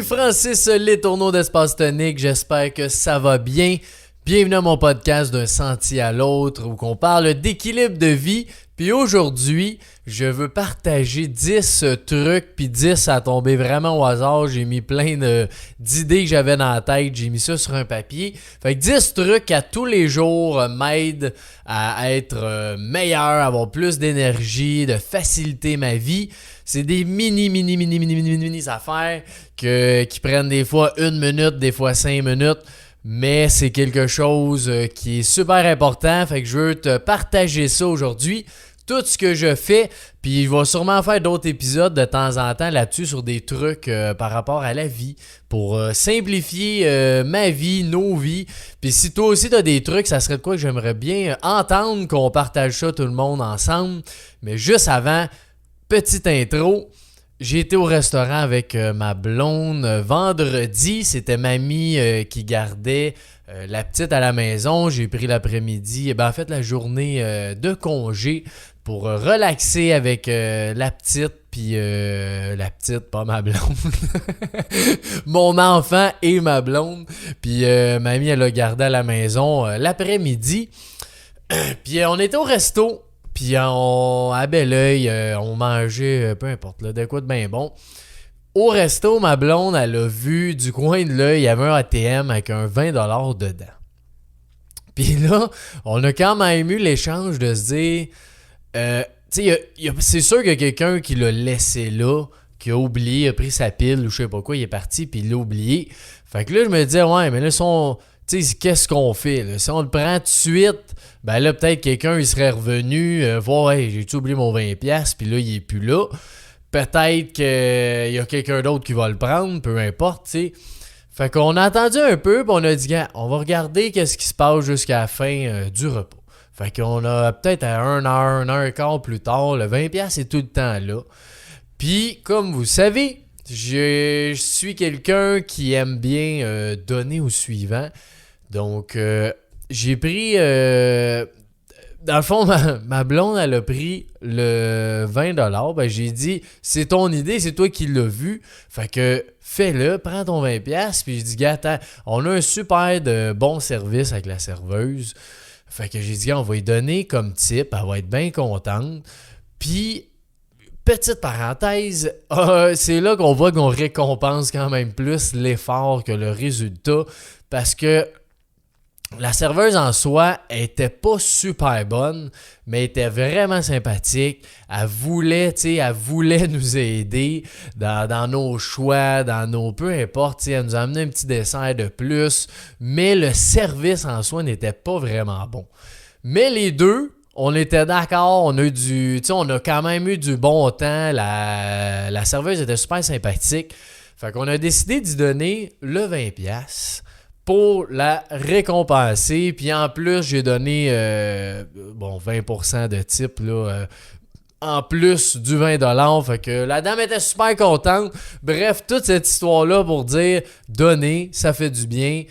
Francis Letourneau d'Espace Tonique, j'espère que ça va bien. Bienvenue à mon podcast d'un sentier à l'autre où on parle d'équilibre de vie. Puis aujourd'hui, je veux partager 10 trucs, puis 10 à tomber vraiment au hasard. J'ai mis plein d'idées que j'avais dans la tête, j'ai mis ça sur un papier. Fait que 10 trucs à tous les jours m'aident à être meilleur, à avoir plus d'énergie, de faciliter ma vie. C'est des mini affaires qui prennent des fois 1 minute, des fois 5 minutes. Mais c'est quelque chose qui est super important, fait que je veux te partager ça aujourd'hui. Tout ce que je fais, puis je vais sûrement faire d'autres épisodes de temps en temps là-dessus sur des trucs par rapport à la vie pour simplifier ma vie, nos vies. Puis si toi aussi tu as des trucs, ça serait de quoi que j'aimerais bien entendre, qu'on partage ça tout le monde ensemble. Mais juste avant, petite intro. J'ai été au restaurant avec ma blonde vendredi. C'était mamie qui gardait la petite à la maison. J'ai pris l'après-midi, en fait la journée de congé pour relaxer avec la petite, puis la petite, pas ma blonde. Mon enfant et ma blonde. Puis mamie, elle a gardé à la maison l'après-midi. Puis on était au resto. Puis à bel oeil, on mangeait, peu importe, là, de quoi de bien bon. Au resto, ma blonde, elle a vu du coin de l'œil, il y avait un ATM avec un 20$ dedans. Puis là, on a quand même eu l'échange de se dire, tu sais, c'est sûr qu'il y a quelqu'un qui l'a laissé là, qui a oublié, a pris sa pile ou je sais pas quoi, il est parti, puis il l'a oublié. Fait que là, je me disais, ouais, mais là, tu sais, qu'est-ce qu'on fait, là? Si on le prend tout de suite, ben là, peut-être quelqu'un, il serait revenu voir, hey, j'ai-tu oublié mon 20$, puis là, il est plus là. Peut-être qu'il y a quelqu'un d'autre qui va le prendre, peu importe, tu sais. Fait qu'on a attendu un peu, puis on a dit, gars, on va regarder qu'est-ce qui se passe jusqu'à la fin du repas. Fait qu'on a peut-être à 1 heure et quart plus tard, le 20$ est tout le temps là. Puis, comme vous savez, je suis quelqu'un qui aime bien donner au suivant. Donc, j'ai pris... dans le fond, ma blonde, elle a pris le 20$. Ben, j'ai dit, c'est ton idée, c'est toi qui l'as vu. Fait que fais-le, prends ton 20$. Puis j'ai dit, gars, attends, on a un super de bon service avec la serveuse. Fait que j'ai dit, gars, on va lui donner comme type. Elle va être bien contente. Puis... Petite parenthèse, c'est là qu'on voit qu'on récompense quand même plus l'effort que le résultat parce que la serveuse en soi était pas super bonne, mais était vraiment sympathique. Elle voulait nous aider dans nos choix, dans nos... Peu importe, elle nous a amené un petit dessert de plus, mais le service en soi n'était pas vraiment bon. Mais les deux... On était d'accord, on a quand même eu du bon temps, la serveuse était super sympathique. Fait qu'on a décidé d'y donner le 20$ pour la récompenser. Puis en plus, j'ai donné 20% de type là, en plus du 20$. Fait que la dame était super contente. Bref, toute cette histoire-là pour dire donner, ça fait du bien.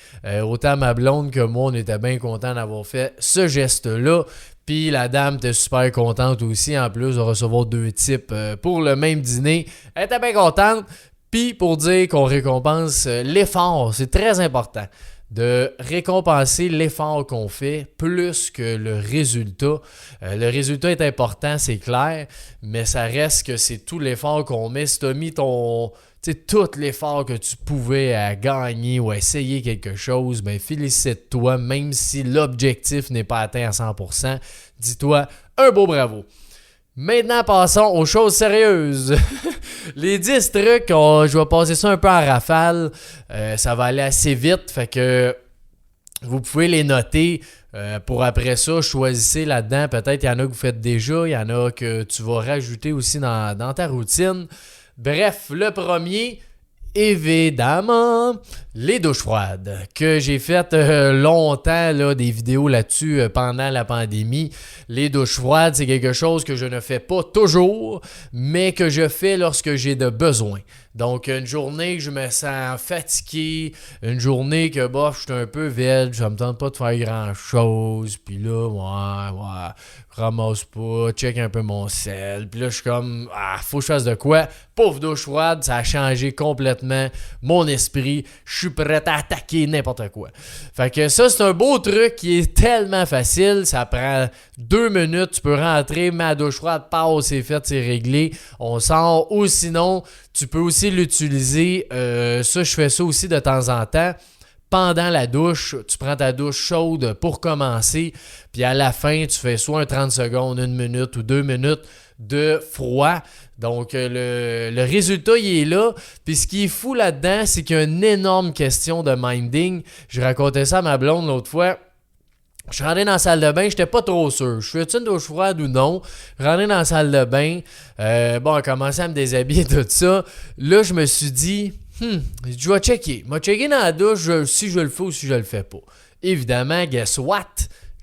Autant ma blonde que moi, on était bien contents d'avoir fait ce geste-là. Puis la dame était super contente aussi, en plus de recevoir 2 types pour le même dîner. Elle était bien contente. Puis pour dire qu'on récompense l'effort, c'est très important de récompenser l'effort qu'on fait plus que le résultat. Le résultat est important, c'est clair, mais ça reste que c'est tout l'effort qu'on met. Si tu as mis tout l'effort que tu pouvais à gagner ou à essayer quelque chose, ben félicite-toi, même si l'objectif n'est pas atteint à 100%. Dis-toi un beau bravo. Maintenant, passons aux choses sérieuses. Les 10 trucs, je vais passer ça un peu en rafale. Ça va aller assez vite, fait que vous pouvez les noter. Pour après ça, choisissez là-dedans. Peut-être il y en a que vous faites déjà, il y en a que tu vas rajouter aussi dans ta routine. Bref, le premier, évidemment, les douches froides, que j'ai fait longtemps là, des vidéos là-dessus pendant la pandémie. Les douches froides, c'est quelque chose que je ne fais pas toujours, mais que je fais lorsque j'ai de besoin. Donc, une journée que je me sens fatigué, une journée que, bof, je suis un peu vide, ça me tente pas de faire grand-chose, puis là, ouais, ramasse pas, check un peu mon sel, puis là, je suis comme, faut que je fasse de quoi? Pouf, douche froide, ça a changé complètement mon esprit, je suis prêt à attaquer n'importe quoi. Fait que ça, c'est un beau truc qui est tellement facile, ça prend 2 minutes, tu peux rentrer, mets la douche froide, passe, c'est fait, c'est réglé, on sort, ou sinon, tu peux aussi l'utiliser, ça, je fais ça aussi de temps en temps. Pendant la douche, tu prends ta douche chaude pour commencer, puis à la fin, tu fais soit un 30 secondes, 1 minute ou 2 minutes de froid. Donc, le résultat, il est là. Puis ce qui est fou là-dedans, c'est qu'il y a une énorme question de minding. Je racontais ça à ma blonde l'autre fois. Je suis rentré dans la salle de bain, j'étais pas trop sûr. Je fais-tu une douche froide ou non? Je suis rentré dans la salle de bain. On a commencé à me déshabiller, tout ça. Là, je me suis dit... je vais checker. Je vais checker dans la douche si je le fais ou si je le fais pas. Évidemment, guess what?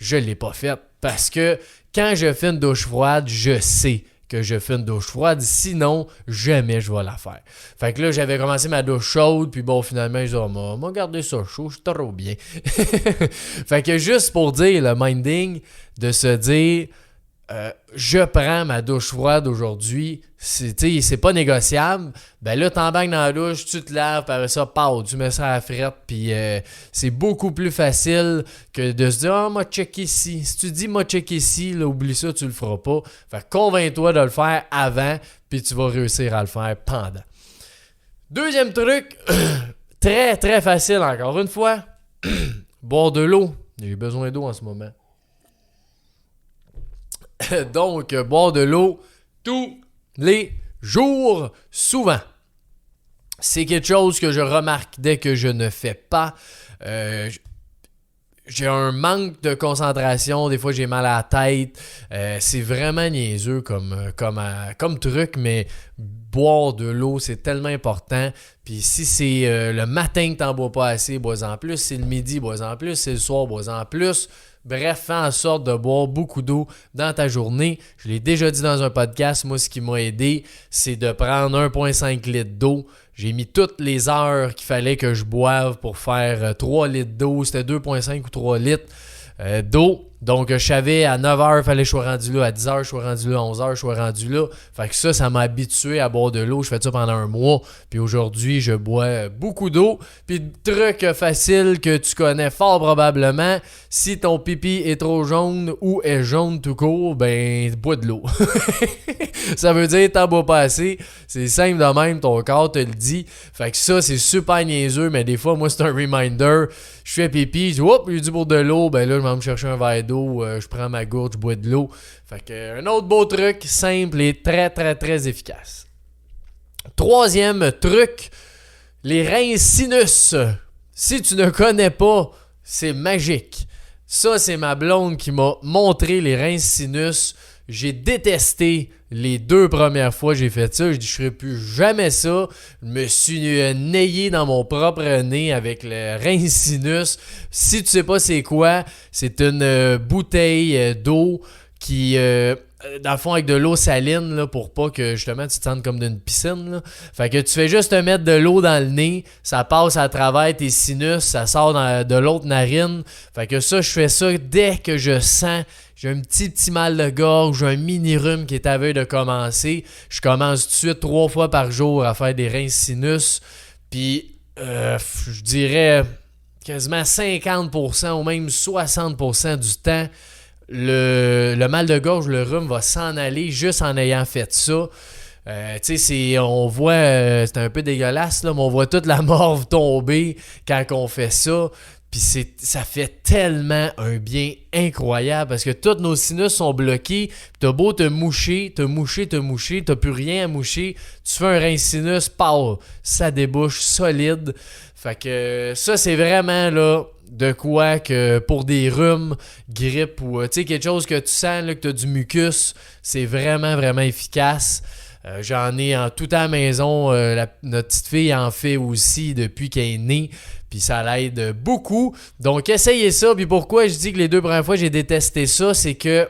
Je l'ai pas fait. Parce que quand je fais une douche froide, je sais que je fais une douche froide. Sinon, jamais je vais la faire. Fait que là, j'avais commencé ma douche chaude. Puis bon, finalement, je dis, m'a gardé ça chaud. Je suis trop bien. Fait que juste pour dire le minding de se dire... je prends ma douche froide aujourd'hui, c'est pas négociable, ben là, t'embarques dans la douche, tu te laves, par ça, tu mets ça à la frette, puis c'est beaucoup plus facile que de se dire « m'a checké ici ». Si tu dis « m'a checké ici », là, oublie ça, tu le feras pas. Fait que convainc-toi de le faire avant, puis tu vas réussir à le faire pendant. Deuxième truc, très, très facile encore une fois, boire de l'eau. J'ai besoin d'eau en ce moment. Donc, boire de l'eau tous les jours, souvent. C'est quelque chose que je remarque dès que je ne fais pas. J'ai un manque de concentration, des fois j'ai mal à la tête. C'est vraiment niaiseux comme truc, mais boire de l'eau, c'est tellement important. Puis si c'est le matin que t'en bois pas assez, bois-en plus. Si c'est le midi, bois-en plus. Si c'est le soir, bois-en plus. Bref, fais en sorte de boire beaucoup d'eau dans ta journée. Je l'ai déjà dit dans un podcast, moi, ce qui m'a aidé, c'est de prendre 1,5 litre d'eau. J'ai mis toutes les heures qu'il fallait que je boive pour faire 3 litres d'eau. C'était 2,5 ou 3 litres d'eau. Donc, je savais à 9h, il fallait que je sois rendu là. À 10h, je sois rendu là. À 11h, je sois rendu là. Fait que ça m'a habitué à boire de l'eau. Je fais ça pendant un mois. Puis aujourd'hui, je bois beaucoup d'eau. Puis, truc facile que tu connais fort probablement, si ton pipi est trop jaune ou est jaune tout court, ben, bois de l'eau. Ça veut dire que t'en bois pas assez. C'est simple de même, ton corps te le dit. Fait que ça, c'est super niaiseux, mais des fois, moi, c'est un reminder. Je fais pipi, je dis, oups, j'ai du boire de l'eau. Ben là, je vais me chercher un verre d'eau. Je prends ma gourde, je bois de l'eau. Fait que un autre beau truc, simple et très, très, très efficace. Troisième truc, les reins sinus. Si tu ne connais pas, c'est magique. Ça, c'est ma blonde qui m'a montré les reins sinus. J'ai détesté les 2 premières fois que j'ai fait ça. Je dis, je ferai plus jamais ça. Je me suis nayé dans mon propre nez avec le rein sinus. Si tu sais pas c'est quoi, c'est une bouteille d'eau qui... dans le fond, avec de l'eau saline, là, pour pas que, justement, tu te sentes comme d'une piscine, là. Fait que tu fais juste te mettre de l'eau dans le nez, ça passe à travers tes sinus, ça sort de l'autre narine. Fait que ça, je fais ça dès que je sens, j'ai un petit mal de gorge, j'ai un mini-rhume qui est à veille de commencer. Je commence tout de suite 3 fois par jour à faire des reins sinus. Puis, je dirais quasiment 50% ou même 60% du temps, le mal de gorge, le rhume va s'en aller juste en ayant fait ça. Tu sais, on voit, c'est un peu dégueulasse, là, mais on voit toute la morve tomber quand on fait ça. Puis ça fait tellement un bien incroyable parce que tous nos sinus sont bloqués. T'as beau te moucher, t'as plus rien à moucher. Tu fais un rein sinus, ça débouche solide. Fait que ça, c'est vraiment là de quoi que pour des rhumes, grippe ou quelque chose que tu sens là, que tu as du mucus, c'est vraiment, vraiment efficace. J'en ai en tout à la maison. Notre petite fille en fait aussi depuis qu'elle est née. Puis ça l'aide beaucoup. Donc, essayez ça. Puis pourquoi je dis que les 2 premières fois, j'ai détesté ça, c'est que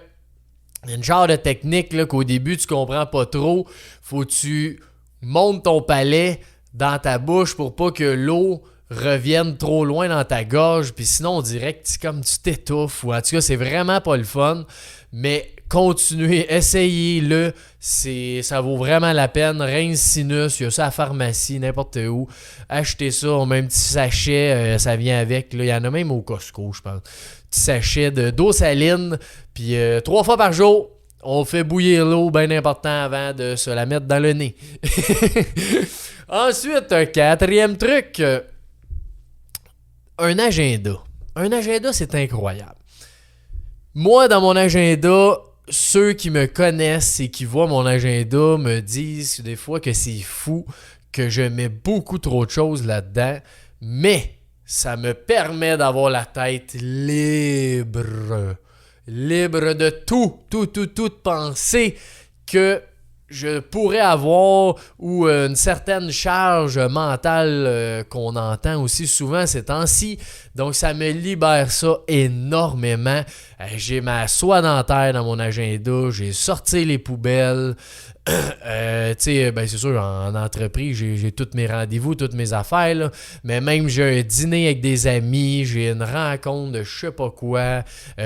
il y a une genre de technique là, qu'au début, tu comprends pas trop. Faut que tu montes ton palais dans ta bouche pour pas que l'eau revienne trop loin dans ta gorge, puis sinon on dirait que tu t'étouffes, ou en tout cas c'est vraiment pas le fun, mais continuez, essayez-le, ça vaut vraiment la peine. Reign Sinus, il y a ça à la pharmacie, n'importe où, achetez ça, on met un petit sachet, ça vient avec, là, il y en a même au Costco je pense, petit sachet d'eau saline, puis 3 fois par jour, on fait bouillir l'eau, bien important avant de se la mettre dans le nez. Ensuite, un 4e truc, un agenda. Un agenda, c'est incroyable. Moi, dans mon agenda, ceux qui me connaissent et qui voient mon agenda me disent des fois que c'est fou, que je mets beaucoup trop de choses là-dedans, mais ça me permet d'avoir la tête libre. Libre de toute pensée que je pourrais avoir, ou une certaine charge mentale qu'on entend aussi souvent ces temps-ci. Donc ça me libère ça énormément. J'ai ma soie dentaire dans mon agenda, j'ai sorti les poubelles. C'est sûr, en entreprise, j'ai tous mes rendez-vous, toutes mes affaires, là, mais même j'ai un dîner avec des amis, j'ai une rencontre de je sais pas quoi,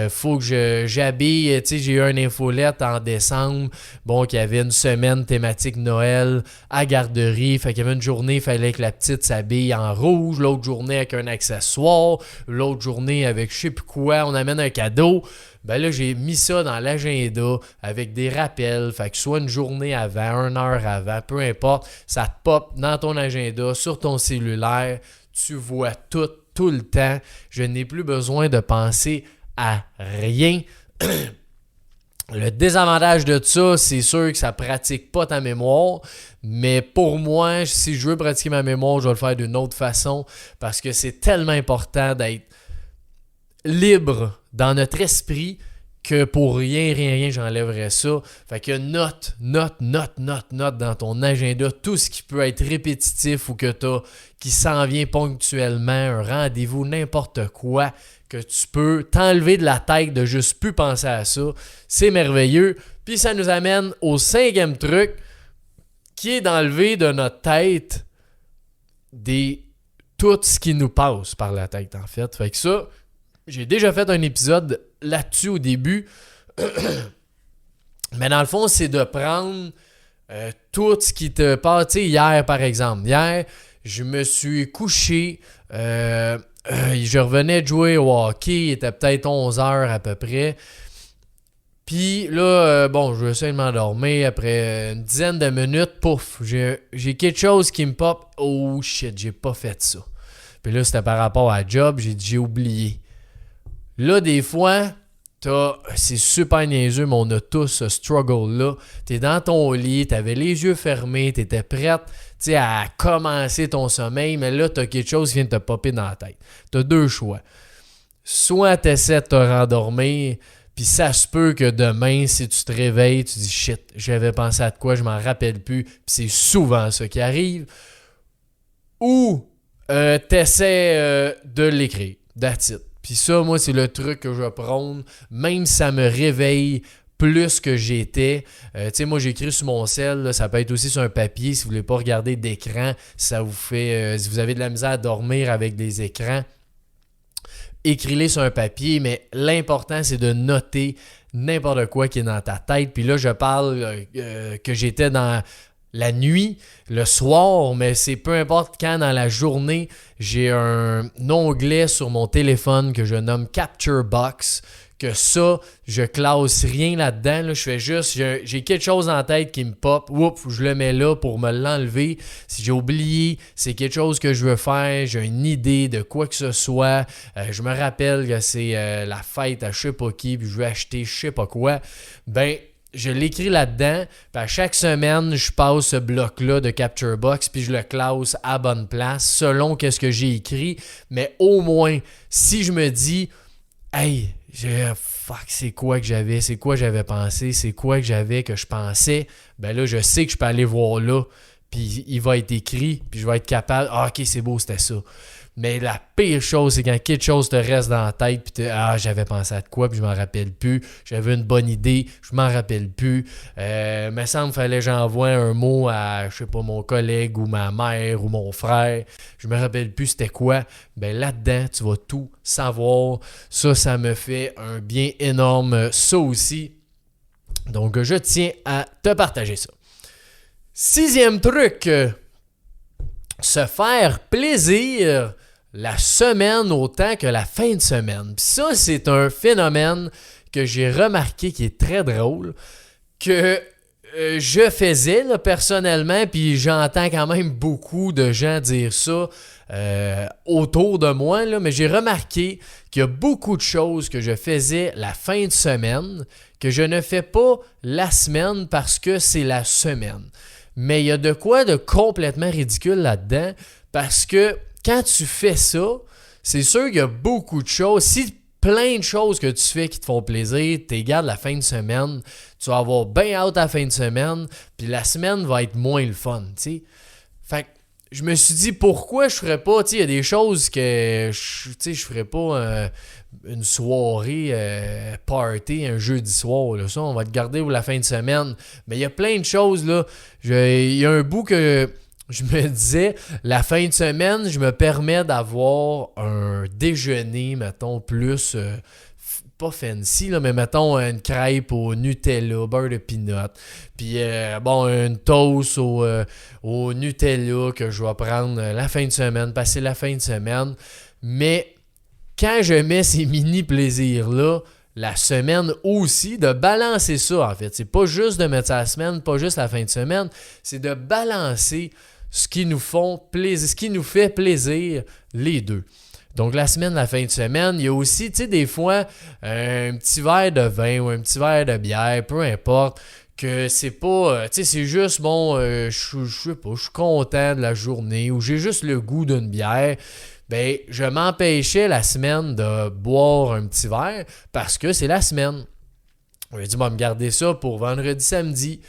faut que j'habille, j'ai eu une infolette en décembre, qui avait une semaine thématique Noël à garderie, fait qu'il y avait une journée, il fallait que la petite s'habille en rouge, l'autre journée avec un accessoire, l'autre journée avec je sais plus quoi, on amène un cadeau. Ben là, j'ai mis ça dans l'agenda avec des rappels, fait que soit une journée avant, 1 heure avant, peu importe, ça te pop dans ton agenda, sur ton cellulaire, tu vois tout le temps. Je n'ai plus besoin de penser à rien. Le désavantage de ça, c'est sûr que ça pratique pas ta mémoire, mais pour moi, si je veux pratiquer ma mémoire, je vais le faire d'une autre façon parce que c'est tellement important d'être libre dans notre esprit que pour rien, j'enlèverais ça. Fait que note dans ton agenda tout ce qui peut être répétitif ou que t'as, qui s'en vient ponctuellement, un rendez-vous, n'importe quoi, que tu peux t'enlever de la tête de juste plus penser à ça. C'est merveilleux. Puis ça nous amène au 5e truc, qui est d'enlever de notre tête tout ce qui nous passe par la tête, en fait. Fait que ça, j'ai déjà fait un épisode là-dessus au début. Mais dans le fond, c'est de prendre tout ce qui te passe. Tu sais, hier, par exemple. Hier, je me suis couché. Je revenais de jouer au hockey. Il était peut-être 11 heures à peu près. Puis là, je vais essayer de m'endormir. Après une dizaine de minutes, pouf, j'ai quelque chose qui me pop. Oh shit, j'ai pas fait ça. Puis là, c'était par rapport à la job. J'ai oublié. Là, des fois, c'est super niaiseux, mais on a tous ce struggle-là. T'es dans ton lit, t'avais les yeux fermés, t'étais prête à commencer ton sommeil, mais là, t'as quelque chose qui vient de te popper dans la tête. T'as 2 choix. Soit t'essaies de te rendormir, puis ça se peut que demain, si tu te réveilles, tu dis « Shit, j'avais pensé à de quoi, je m'en rappelle plus », puis c'est souvent ça qui arrive. Ou t'essaies de l'écrire. That's it. Puis ça, moi, c'est le truc que je prône, même si ça me réveille plus que j'étais. Moi, j'écris sur mon cell, là, ça peut être aussi sur un papier si vous ne voulez pas regarder d'écran, ça vous fait, si vous avez de la misère à dormir avec des écrans, écris-les sur un papier, mais l'important, c'est de noter n'importe quoi qui est dans ta tête. Puis là, je parle que j'étais dans la nuit, le soir, mais c'est peu importe quand dans la journée, j'ai un onglet sur mon téléphone que je nomme Capture Box, que ça, je classe rien là-dedans, là, je fais juste, j'ai quelque chose en tête qui me pop, je le mets là pour me l'enlever. Si j'ai oublié, c'est quelque chose que je veux faire, j'ai une idée de quoi que ce soit, je me rappelle que c'est la fête à je sais pas qui, puis je veux acheter je sais pas quoi, je l'écris là-dedans, puis à chaque semaine, je passe ce bloc-là de Capture Box, puis je le classe à bonne place, selon qu'est-ce que j'ai écrit. Mais au moins, si je me dis, hey, c'est quoi que j'avais, c'est quoi j'avais pensé, c'est quoi que j'avais que je pensais, là, je sais que je peux aller voir là, puis il va être écrit, puis je vais être capable, ok, c'est beau, c'était ça. Mais la pire chose, c'est quand quelque chose te reste dans la tête, puis j'avais pensé à de quoi, puis je m'en rappelle plus. J'avais une bonne idée, je m'en rappelle plus. Me semble qu'il fallait que j'envoie un mot à, je sais pas, mon collègue ou ma mère ou mon frère. Je me rappelle plus c'était quoi. Ben là-dedans, tu vas tout savoir. Ça me fait un bien énorme. Ça aussi. Donc, je tiens à te partager ça. 6e truc, se faire plaisir la semaine autant que la fin de semaine. Puis ça, c'est un phénomène que j'ai remarqué qui est très drôle, que je faisais là, personnellement, puis j'entends quand même beaucoup de gens dire ça autour de moi, là, mais j'ai remarqué qu'il y a beaucoup de choses que je faisais la fin de semaine que je ne fais pas la semaine parce que c'est la semaine. Mais il y a de quoi de complètement ridicule là-dedans parce que quand tu fais ça, c'est sûr qu'il y a beaucoup de choses. Si plein de choses que tu fais qui te font plaisir, tu gardes la fin de semaine, tu vas avoir bien hâte à la fin de semaine, puis la semaine va être moins le fun, tu sais. Fait que je me suis dit, pourquoi je ferais pas, tu sais, il y a des choses que, je ferais pas une soirée party, un jeudi soir, là, ça, on va te garder pour la fin de semaine. Mais il y a plein de choses, là. Il y a un bout que je me disais, la fin de semaine, je me permets d'avoir un déjeuner, mettons, plus, pas fancy, là, mais mettons une crêpe au Nutella, beurre de peanut, puis une toast au Nutella que je vais prendre la fin de semaine, passer la fin de semaine. Mais quand je mets ces mini-plaisirs-là, la semaine aussi, de balancer ça en fait. C'est pas juste de mettre ça la semaine, pas juste la fin de semaine, c'est de balancer ce qui nous fait plaisir les deux. Donc, la semaine, la fin de semaine, il y a aussi, tu sais, des fois, un petit verre de vin ou un petit verre de bière, peu importe, que c'est pas, tu sais, c'est juste, je sais pas, je suis content de la journée ou j'ai juste le goût d'une bière. Ben, je m'empêchais la semaine de boire un petit verre parce que c'est la semaine. J'ai dit, me garder ça pour vendredi, samedi.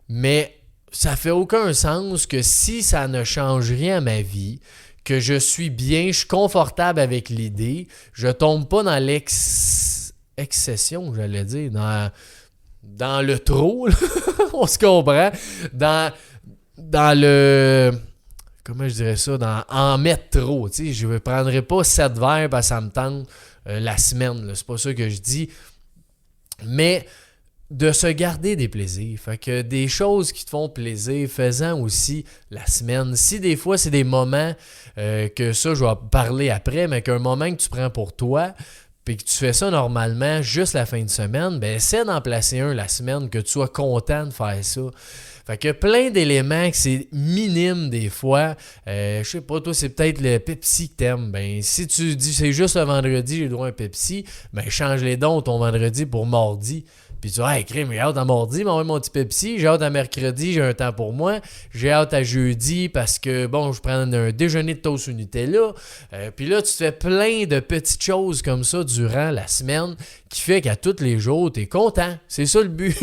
Mais ça fait aucun sens que si ça ne change rien à ma vie, que je suis bien, je suis confortable avec l'idée, je tombe pas dans l'excession, j'allais dire, dans le trop, là. On se comprend, dans le, comment je dirais ça, en mettre trop, tu sais, je ne prendrai pas 7 verres parce que ça me tente la semaine, là. C'est pas ça que je dis, mais de se garder des plaisirs. Fait que des choses qui te font plaisir, fais-en aussi la semaine. Si des fois, c'est des moments que ça, je vais parler après, mais qu'un moment que tu prends pour toi, puis que tu fais ça normalement juste la fin de semaine, ben essaie d'en placer un la semaine, que tu sois content de faire ça. Fait que plein d'éléments que c'est minime des fois. Je sais pas, toi, c'est peut-être le Pepsi que t'aimes. Ben, si tu dis c'est juste le vendredi, j'ai le droit à un Pepsi, ben change les dons ton vendredi pour mardi. Puis tu dis, hey, crème, j'ai hâte à mardi, m'envoie mon petit Pepsi, j'ai hâte à mercredi, j'ai un temps pour moi, j'ai hâte à jeudi parce que, je prends un déjeuner de toast au Nutella. Puis là, tu te fais plein de petites choses comme ça durant la semaine qui fait qu'à tous les jours, tu es content. C'est ça le but.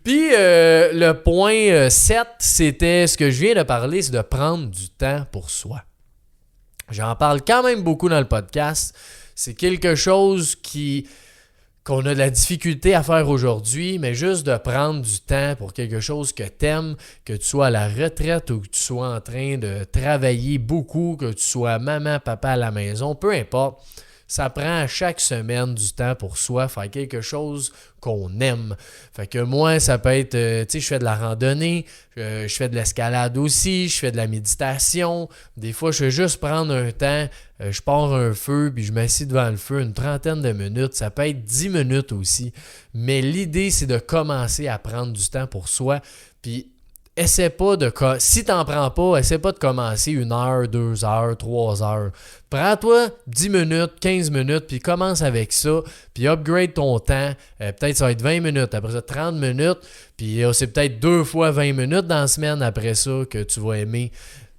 Puis le point 7, c'était ce que je viens de parler, c'est de prendre du temps pour soi. J'en parle quand même beaucoup dans le podcast. C'est quelque chose qu'on a de la difficulté à faire aujourd'hui, mais juste de prendre du temps pour quelque chose que t'aimes, que tu sois à la retraite ou que tu sois en train de travailler beaucoup, que tu sois maman, papa à la maison, peu importe. Ça prend à chaque semaine du temps pour soi, faire quelque chose qu'on aime. Fait que moi, ça peut être, tu sais, je fais de la randonnée, je fais de l'escalade aussi, je fais de la méditation. Des fois, je vais juste prendre un temps, je pars un feu, puis je m'assieds devant le feu une trentaine de minutes. Ça peut être 10 minutes aussi. Mais l'idée, c'est de commencer à prendre du temps pour soi. Puis, si t'en prends pas, essaie pas de commencer 1 heure, 2 heures, 3 heures. Prends-toi 10 minutes, 15 minutes, puis commence avec ça, puis upgrade ton temps. Peut-être ça va être 20 minutes, après ça 30 minutes, puis c'est peut-être 2 fois 20 minutes dans la semaine après ça que tu vas aimer.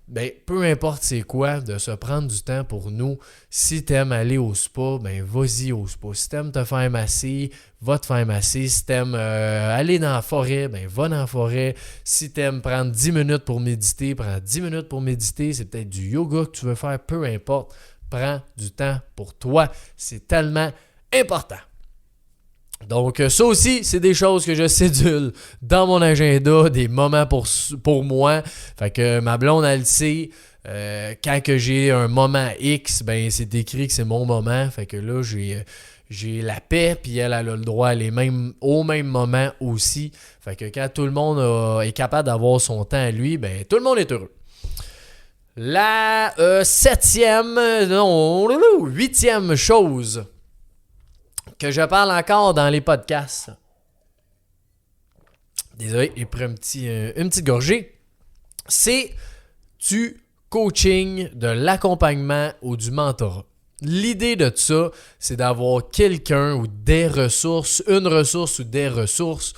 ben, peu importe c'est quoi, de se prendre du temps pour nous. Si t'aimes aller au spa, ben vas-y au spa. Si t'aimes te faire masser, va te faire masser. Si t'aimes aller dans la forêt, ben va dans la forêt. Si t'aimes prendre 10 minutes pour méditer, prends 10 minutes pour méditer. C'est peut-être du yoga que tu veux faire, peu importe. Prends du temps pour toi. C'est tellement important. Donc, ça aussi, c'est des choses que je cédule dans mon agenda, des moments pour moi. Fait que ma blonde, elle le sait. Quand que j'ai un moment X, ben c'est écrit que c'est mon moment. Fait que là, j'ai la paix, puis elle a le droit à au même moment aussi. Fait que quand tout le monde est capable d'avoir son temps à lui, ben tout le monde est heureux. La huitième chose que je parle encore dans les podcasts. Désolé, j'ai pris une petite gorgée. C'est du coaching, de l'accompagnement ou du mentorat. L'idée de ça, c'est d'avoir quelqu'un ou des ressources, une ressource ou des ressources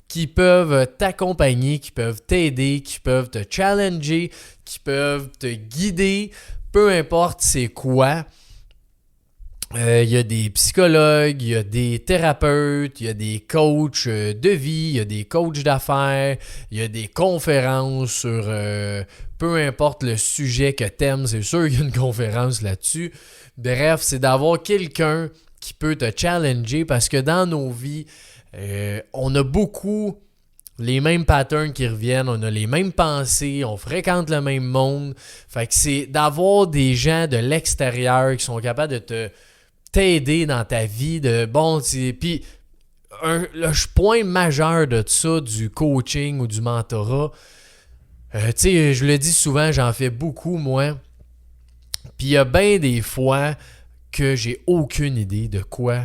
qui peuvent t'accompagner, qui peuvent t'aider, qui peuvent te challenger, qui peuvent te guider, peu importe c'est quoi. Il y a des psychologues, il y a des thérapeutes, il y a des coachs de vie, il y a des coachs d'affaires, il y a des conférences sur peu importe le sujet que t'aimes, c'est sûr qu'il y a une conférence là-dessus. Bref, c'est d'avoir quelqu'un qui peut te challenger parce que dans nos vies, on a beaucoup les mêmes patterns qui reviennent, on a les mêmes pensées, on fréquente le même monde. Fait que c'est d'avoir des gens de l'extérieur qui sont capables de t'aider dans ta vie. Puis le point majeur de ça, du coaching ou du mentorat, je le dis souvent, j'en fais beaucoup, moi. Puis il y a bien des fois que j'ai aucune idée de quoi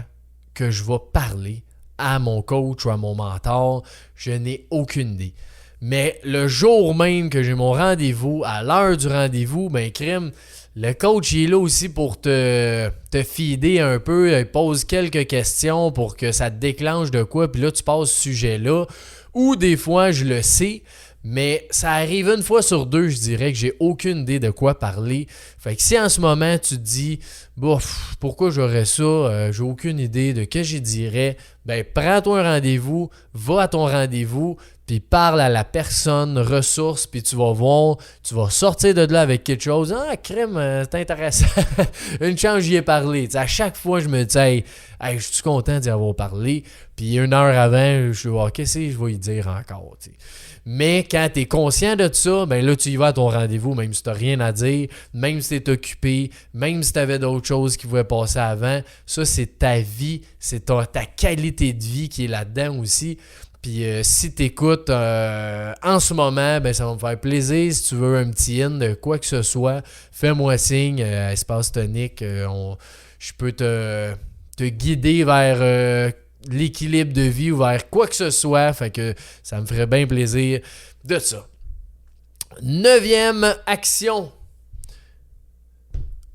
que je vais parler à mon coach ou à mon mentor. Je n'ai aucune idée. Mais le jour même que j'ai mon rendez-vous, à l'heure du rendez-vous, ben crime, le coach il est là aussi pour te feeder un peu. Il pose quelques questions pour que ça te déclenche de quoi. Puis là, tu passes ce sujet-là. Ou des fois, je le sais, mais ça arrive une fois sur deux, je dirais que j'ai aucune idée de quoi parler. Fait que si en ce moment, tu te dis « Bof, pourquoi j'aurais ça? J'ai aucune idée de que j'y dirais. » Ben, prends-toi un rendez-vous, va à ton rendez-vous, puis parle à la personne ressource, puis tu vas voir, tu vas sortir de là avec quelque chose. Ah, crème, c'est intéressant. Une chance, j'y ai parlé. T'sais, à chaque fois, je me dis, hey, je suis content d'y avoir parlé. Puis une heure avant, je suis, qu'est-ce que je vais y dire encore? T'sais. Mais quand tu es conscient de ça, ben là, tu y vas à ton rendez-vous, même si tu n'as rien à dire, même si tu es occupé, même si tu avais d'autres choses qui pouvaient passer avant. Ça, c'est ta vie, c'est ta qualité de vie qui est là-dedans aussi. Puis si tu écoutes en ce moment, ben ça va me faire plaisir. Si tu veux un petit in de quoi que ce soit, fais-moi signe, Espace Tonique. Je peux te guider vers l'équilibre de vie ou vers quoi que ce soit. Fait que ça me ferait bien plaisir de ça. 9e action.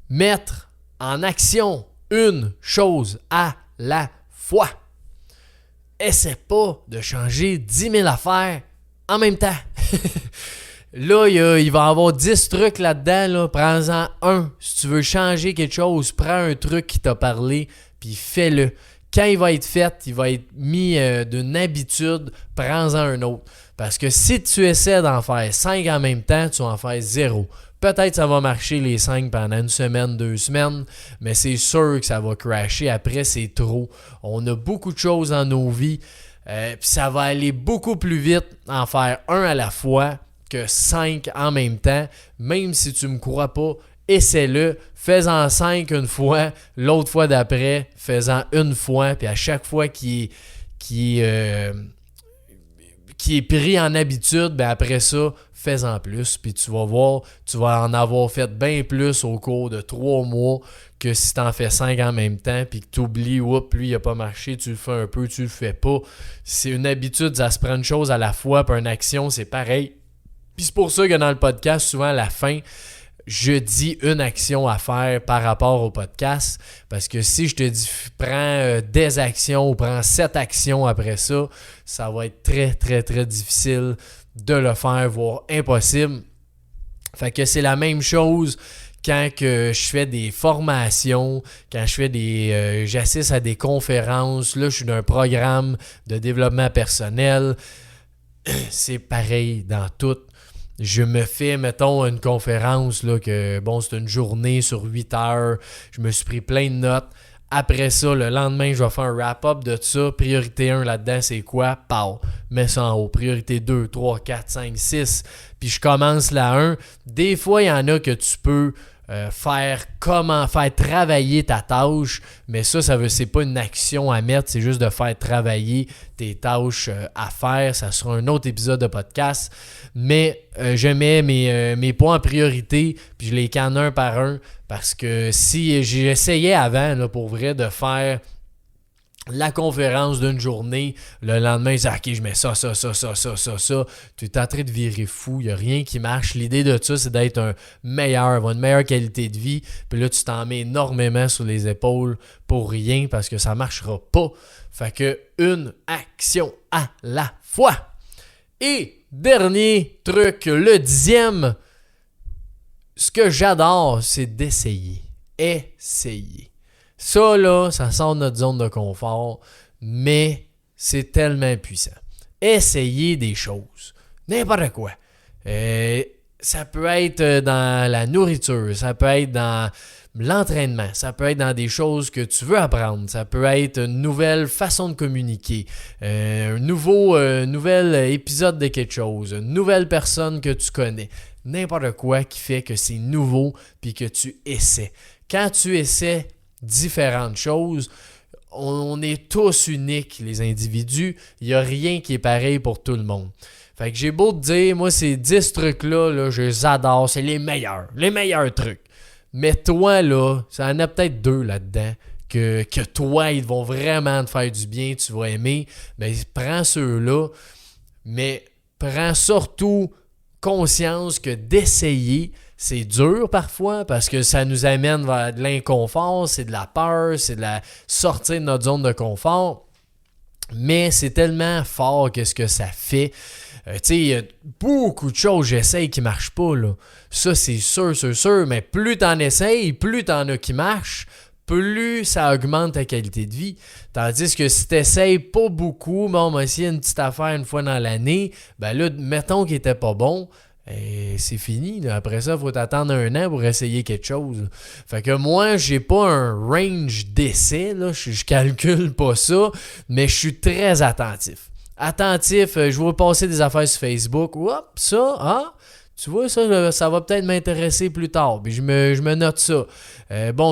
Mettre en action une chose à la fois. Essaie pas de changer 10 000 affaires en même temps. Là, il va y avoir 10 trucs là-dedans. Là. Prends-en un. Si tu veux changer quelque chose, prends un truc qui t'a parlé, puis fais-le. Quand il va être fait, il va être mis d'une habitude, prends-en un autre. Parce que si tu essaies d'en faire 5 en même temps, tu vas en faire 0. Peut-être que ça va marcher les 5 pendant une semaine, 2 semaines, mais c'est sûr que ça va crasher. Après, c'est trop. On a beaucoup de choses dans nos vies. Puis ça va aller beaucoup plus vite en faire un à la fois que 5 en même temps. Même si tu ne me crois pas, essaie-le. Fais-en 5 une fois. L'autre fois d'après, fais-en une fois. Puis à chaque fois qui est pris en habitude, ben après ça, fais-en plus. Puis tu vas voir, tu vas en avoir fait bien plus au cours de 3 mois que si tu en fais 5 en même temps puis que tu oublies, oups, lui, il n'a pas marché, tu le fais un peu, tu le fais pas. C'est une habitude, ça se prend une chose à la fois, puis une action, c'est pareil. Puis c'est pour ça que dans le podcast, souvent à la fin, je dis une action à faire par rapport au podcast. Parce que si je te dis prends des actions ou prends 7 actions après ça, ça va être très, très, très difficile de le faire, voire impossible. Fait que c'est la même chose quand que je fais des formations, quand je fais j'assiste à des conférences. Là, je suis d'un programme de développement personnel. C'est pareil dans tout. Je me fais, mettons, une conférence, là, que bon, c'est une journée sur 8 heures. Je me suis pris plein de notes. Après ça, le lendemain, je vais faire un wrap-up de ça. Priorité 1 là-dedans, c'est quoi? Pow! Mets ça en haut. Priorité 2, 3, 4, 5, 6. Puis je commence la 1. Des fois, il y en a que tu peux faire travailler ta tâche, mais c'est pas une action à mettre, c'est juste de faire travailler tes tâches à faire. Ça sera un autre épisode de podcast, mais je mets mes points en priorité, puis je les canne un par un, parce que si j'essayais avant, là, pour vrai, de faire la conférence d'une journée, le lendemain, je dis « Ok, je mets ça. » Tu es en train de virer fou, il n'y a rien qui marche. L'idée de ça, c'est d'être avoir une meilleure qualité de vie. Puis là, tu t'en mets énormément sur les épaules pour rien parce que ça ne marchera pas. Fait que une action à la fois. Et dernier truc, le 10e, ce que j'adore, c'est d'essayer. Essayer. Ça, là, ça sort de notre zone de confort, mais c'est tellement puissant. Essayer des choses. N'importe quoi. Ça peut être dans la nourriture, ça peut être dans l'entraînement, ça peut être dans des choses que tu veux apprendre, ça peut être une nouvelle façon de communiquer, un nouvel épisode de quelque chose, une nouvelle personne que tu connais. N'importe quoi qui fait que c'est nouveau puis que tu essaies. Quand tu essaies différentes choses, on est tous uniques, les individus. Il n'y a rien qui est pareil pour tout le monde. Fait que j'ai beau te dire, moi, ces 10 trucs-là, là, je les adore. C'est les meilleurs trucs. Mais toi, là, ça en a peut-être 2 là-dedans que toi, ils vont vraiment te faire du bien, tu vas aimer. Mais prends ceux-là, mais prends surtout conscience que d'essayer, c'est dur parfois parce que ça nous amène vers de l'inconfort, c'est de la peur, c'est de la sortir de notre zone de confort. Mais c'est tellement fort qu'est-ce que ça fait. Tu sais, il y a beaucoup de choses que j'essaye qui ne marchent pas, là. Ça, c'est sûr, mais plus tu en essayes, plus tu en as qui marchent, plus ça augmente ta qualité de vie. Tandis que si tu n'essayes pas beaucoup, on va essayer une petite affaire une fois dans l'année, ben là, mettons qu'il n'était pas bon, c'est fini. Là. Après ça, il faut t'attendre 1 an pour essayer quelque chose. Fait que moi, j'ai pas un range d'essai. Là. Je calcule pas ça, mais je suis très attentif. Je vois passer des affaires sur Facebook. Hop, ça, tu vois, ça va peut-être m'intéresser plus tard. Puis je me note ça.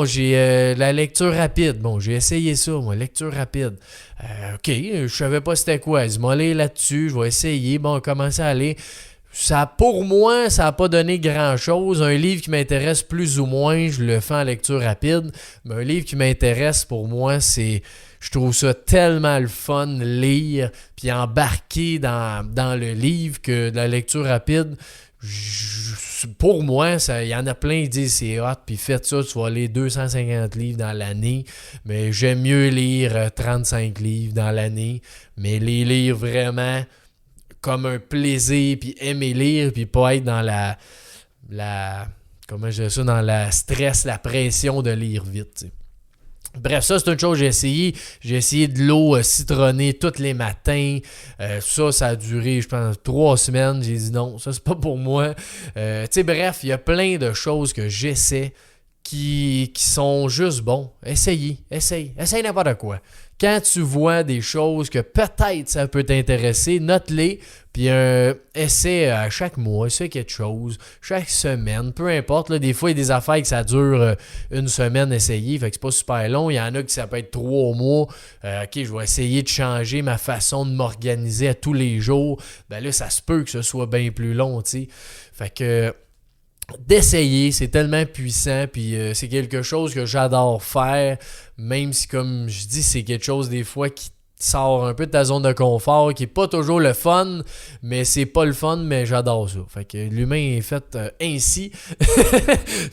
J'ai la lecture rapide. Bon, j'ai essayé ça, moi, lecture rapide. OK, je savais pas c'était quoi. Je m'allais là-dessus, je vais essayer. Bon, commencer à aller. Pour moi, ça n'a pas donné grand-chose. Un livre qui m'intéresse plus ou moins, je le fais en lecture rapide. Mais un livre qui m'intéresse pour moi, je trouve ça tellement le fun, lire, puis embarquer dans le livre que de la lecture rapide. Pour moi, il y en a plein qui disent c'est hot, puis faites ça, tu vas lire 250 livres dans l'année. Mais j'aime mieux lire 35 livres dans l'année. Mais les lire vraiment comme un plaisir, puis aimer lire, puis pas être dans comment je dis ça, dans la stress, la pression de lire vite, t'sais. Bref, ça, c'est une chose que j'ai essayé. J'ai essayé de l'eau citronnée tous les matins. Ça a duré, je pense, 3 semaines. J'ai dit non, ça, c'est pas pour moi. Bref, il y a plein de choses que j'essaie qui sont juste bons. Essaye n'importe quoi. Quand tu vois des choses que peut-être ça peut t'intéresser, note-les, puis essaie à chaque mois, essaie quelque chose, chaque semaine, peu importe. Là, des fois, il y a des affaires que ça dure 1 semaine essayer, fait que c'est pas super long. Il y en a que ça peut être 3 mois. OK, je vais essayer de changer ma façon de m'organiser à tous les jours. Ben là, ça se peut que ce soit bien plus long, tu sais. Fait que d'essayer, c'est tellement puissant, puis c'est quelque chose que j'adore faire, même si, comme je dis, c'est quelque chose des fois qui sort un peu de ta zone de confort, qui est pas toujours le fun, mais c'est pas le fun, mais j'adore ça. Fait que l'humain est fait ainsi,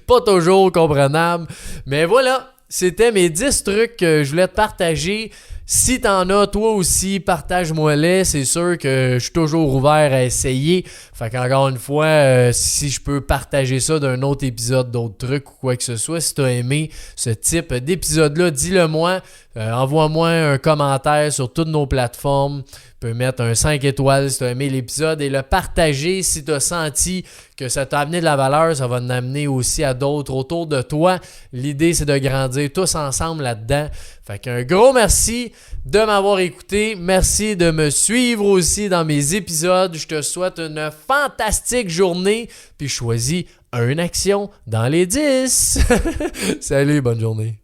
pas toujours comprenable, mais voilà, c'était mes 10 trucs que je voulais te partager. Si t'en as, toi aussi, partage-moi-les. C'est sûr que je suis toujours ouvert à essayer. Fait qu'encore une fois, si je peux partager ça d'un autre épisode, d'autres trucs ou quoi que ce soit, si t'as aimé ce type d'épisode-là, dis-le moi. Envoie-moi un commentaire sur toutes nos plateformes. Tu peux mettre un 5 étoiles si tu as aimé l'épisode et le partager si tu as senti que ça t'a amené de la valeur. Ça va en amener aussi à d'autres autour de toi. L'idée, c'est de grandir tous ensemble là-dedans. Fait qu'un gros merci de m'avoir écouté. Merci de me suivre aussi dans mes épisodes. Je te souhaite une fantastique journée. Puis choisis une action dans les 10. Salut, bonne journée.